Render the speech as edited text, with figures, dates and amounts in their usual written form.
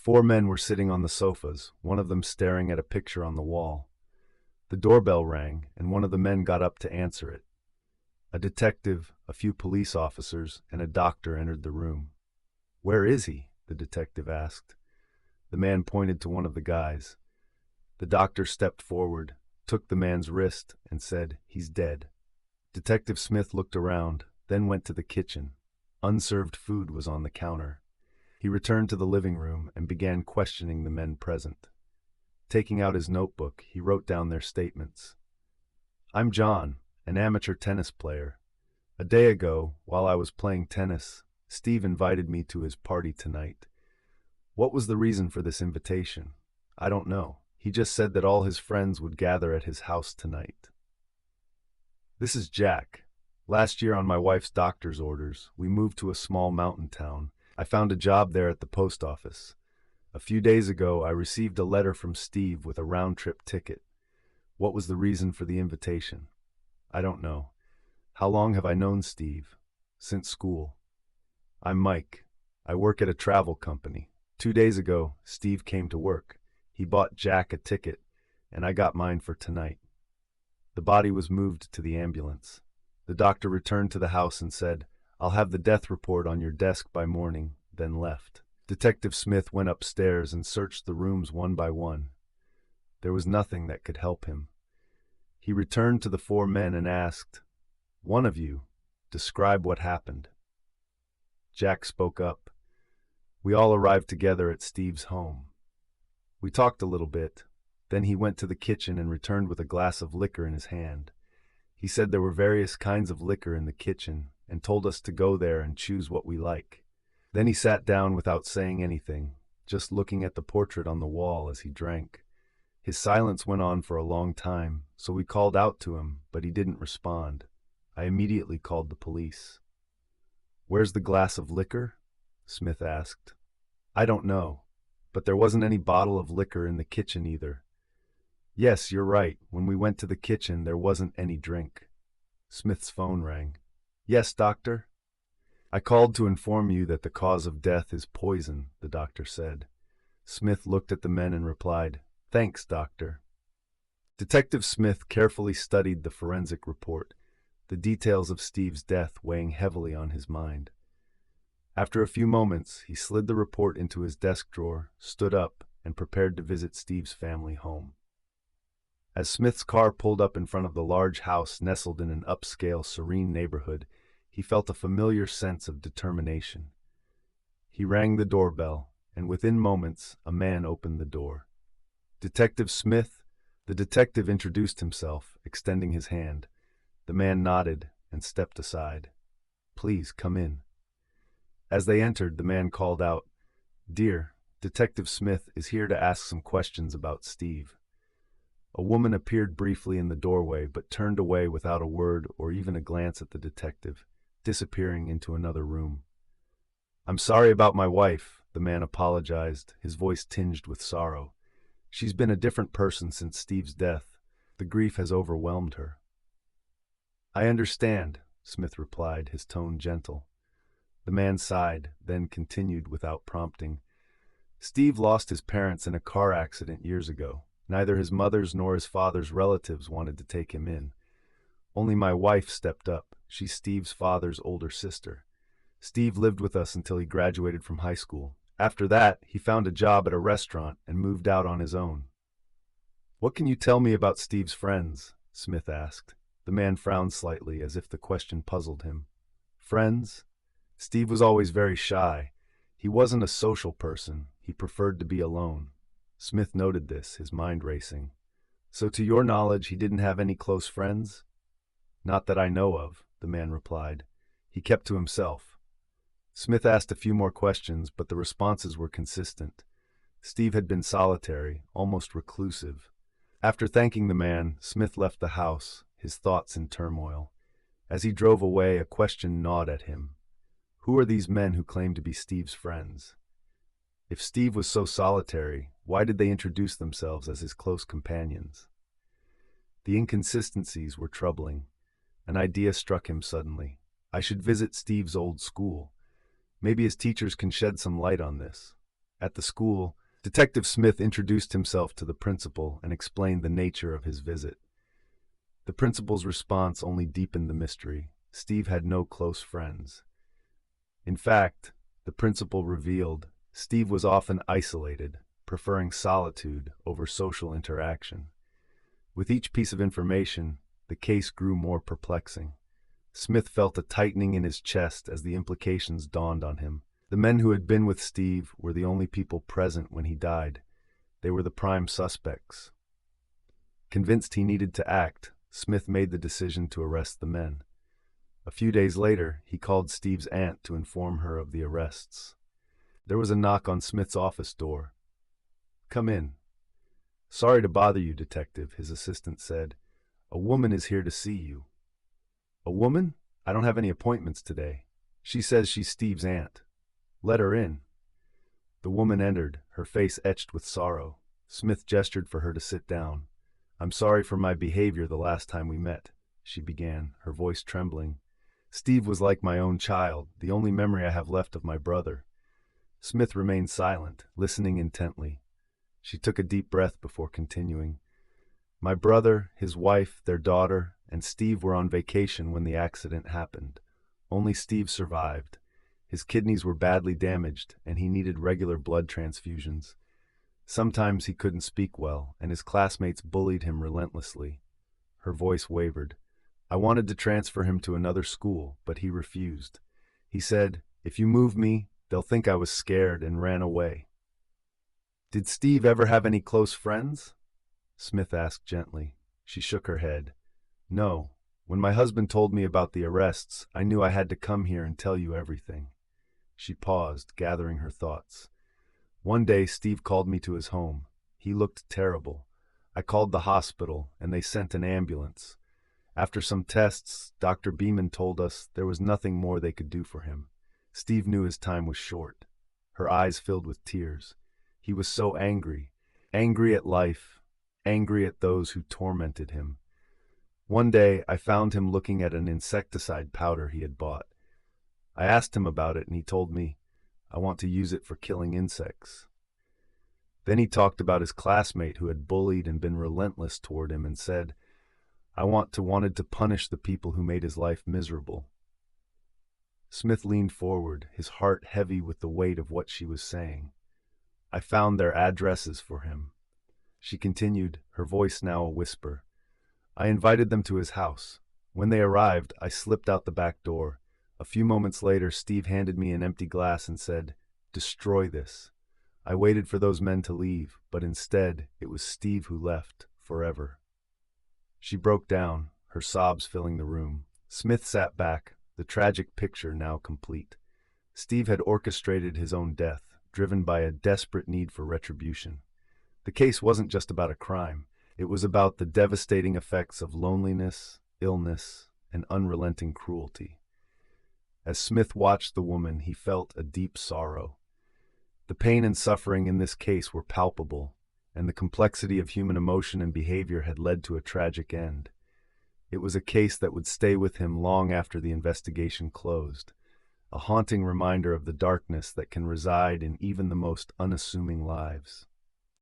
Four men were sitting on the sofas, one of them staring at a picture on the wall. The doorbell rang, and one of the men got up to answer it. A detective, a few police officers, and a doctor entered the room. "Where is he?" the detective asked. The man pointed to one of the guys. The doctor stepped forward, took the man's wrist, and said, "He's dead." Detective Smith looked around, then went to the kitchen. Unserved food was on the counter. He returned to the living room and began questioning the men present. Taking out his notebook, he wrote down their statements. "I'm John, an amateur tennis player. A day ago, while I was playing tennis, Steve invited me to his party tonight. What was the reason for this invitation? I don't know. He just said that all his friends would gather at his house tonight." "This is Jack. Last year, on my wife's doctor's orders, we moved to a small mountain town. I found a job there at the post office. A few days ago, I received a letter from Steve with a round-trip ticket. What was the reason for the invitation? I don't know. How long have I known Steve? Since school. I'm Mike. I work at a travel company. 2 days ago, Steve came to work. He bought Jack a ticket, and I got mine for tonight." The body was moved to the ambulance. The doctor returned to the house and said, "I'll have the death report on your desk by morning," then left. Detective Smith went upstairs and searched the rooms one by one. There was nothing that could help him. He returned to the four men and asked, "One of you, describe what happened." Jack spoke up. "We all arrived together at Steve's home. We talked a little bit. Then he went to the kitchen and returned with a glass of liquor in his hand. He said there were various kinds of liquor in the kitchen and told us to go there and choose what we like. Then he sat down without saying anything, just looking at the portrait on the wall as he drank. His silence went on for a long time, so we called out to him, but he didn't respond. I immediately called the police." "Where's the glass of liquor?" Smith asked. "I don't know, but there wasn't any bottle of liquor in the kitchen either." "Yes, you're right. When we went to the kitchen, there wasn't any drink." Smith's phone rang. "Yes, doctor?" "I called to inform you that the cause of death is poison," the doctor said. Smith looked at the men and replied, "Thanks, doctor." Detective Smith carefully studied the forensic report, the details of Steve's death weighing heavily on his mind. After a few moments, he slid the report into his desk drawer, stood up, and prepared to visit Steve's family home. As Smith's car pulled up in front of the large house nestled in an upscale, serene neighborhood, he felt a familiar sense of determination. He rang the doorbell, and within moments, a man opened the door. "Detective Smith?" The detective introduced himself, extending his hand. The man nodded and stepped aside. "Please, come in." As they entered, the man called out, "Dear, Detective Smith is here to ask some questions about Steve." A woman appeared briefly in the doorway, but turned away without a word or even a glance at the detective, disappearing into another room. "I'm sorry about my wife," the man apologized, his voice tinged with sorrow. "She's been a different person since Steve's death. The grief has overwhelmed her." "I understand," Smith replied, his tone gentle. The man sighed, then continued without prompting. "Steve lost his parents in a car accident years ago. Neither his mother's nor his father's relatives wanted to take him in. Only my wife stepped up. She's Steve's father's older sister. Steve lived with us until he graduated from high school. After that, he found a job at a restaurant and moved out on his own." "What can you tell me about Steve's friends?" Smith asked. The man frowned slightly, as if the question puzzled him. "Friends? Steve was always very shy. He wasn't a social person. He preferred to be alone." Smith noted this, his mind racing. "So to your knowledge, he didn't have any close friends?" "Not that I know of," the man replied. "He kept to himself." Smith asked a few more questions, but the responses were consistent. Steve had been solitary, almost reclusive. After thanking the man, Smith left the house, his thoughts in turmoil. As he drove away, a question gnawed at him. Who are these men who claim to be Steve's friends? If Steve was so solitary, why did they introduce themselves as his close companions? The inconsistencies were troubling. An idea struck him suddenly. I should visit Steve's old school. Maybe his teachers can shed some light on this. At the school, Detective Smith introduced himself to the principal and explained the nature of his visit. The principal's response only deepened the mystery. Steve had no close friends. In fact, the principal revealed Steve was often isolated, preferring solitude over social interaction. With each piece of information, the case grew more perplexing. Smith felt a tightening in his chest as the implications dawned on him. The men who had been with Steve were the only people present when he died. They were the prime suspects. Convinced he needed to act, Smith made the decision to arrest the men. A few days later, he called Steve's aunt to inform her of the arrests. There was a knock on Smith's office door. "Come in." "Sorry to bother you, Detective," his assistant said. "A woman is here to see you." "A woman? I don't have any appointments today. She says she's Steve's aunt." "Let her in." The woman entered, her face etched with sorrow. Smith gestured for her to sit down. "I'm sorry for my behavior the last time we met," she began, her voice trembling. "Steve was like my own child, the only memory I have left of my brother." Smith remained silent, listening intently. She took a deep breath before continuing. "My brother, his wife, their daughter, and Steve were on vacation when the accident happened. Only Steve survived. His kidneys were badly damaged, and he needed regular blood transfusions. Sometimes he couldn't speak well, and his classmates bullied him relentlessly." Her voice wavered. "I wanted to transfer him to another school, but he refused. He said, 'If you move me, they'll think I was scared,' and ran away." "Did Steve ever have any close friends?" Smith asked gently. She shook her head. "No. When my husband told me about the arrests, I knew I had to come here and tell you everything." She paused, gathering her thoughts. "One day, Steve called me to his home. He looked terrible. I called the hospital, and they sent an ambulance. After some tests, Dr. Beeman told us there was nothing more they could do for him. Steve knew his time was short." Her eyes filled with tears. "He was so angry. Angry at life. Angry at those who tormented him. One day, I found him looking at an insecticide powder he had bought. I asked him about it, and he told me, 'I want to use it for killing insects.' Then he talked about his classmate who had bullied and been relentless toward him and said, 'I wanted to punish the people who made his life miserable.'" Smith leaned forward, his heart heavy with the weight of what she was saying. "I found their addresses for him," she continued, her voice now a whisper. "I invited them to his house. When they arrived, I slipped out the back door. A few moments later, Steve handed me an empty glass and said, 'Destroy this.' I waited for those men to leave, but instead, it was Steve who left, forever." She broke down, her sobs filling the room. Smith sat back, the tragic picture now complete. Steve had orchestrated his own death, driven by a desperate need for retribution. The case wasn't just about a crime. It was about the devastating effects of loneliness, illness, and unrelenting cruelty. As Smith watched the woman, he felt a deep sorrow. The pain and suffering in this case were palpable, and the complexity of human emotion and behavior had led to a tragic end. It was a case that would stay with him long after the investigation closed, a haunting reminder of the darkness that can reside in even the most unassuming lives.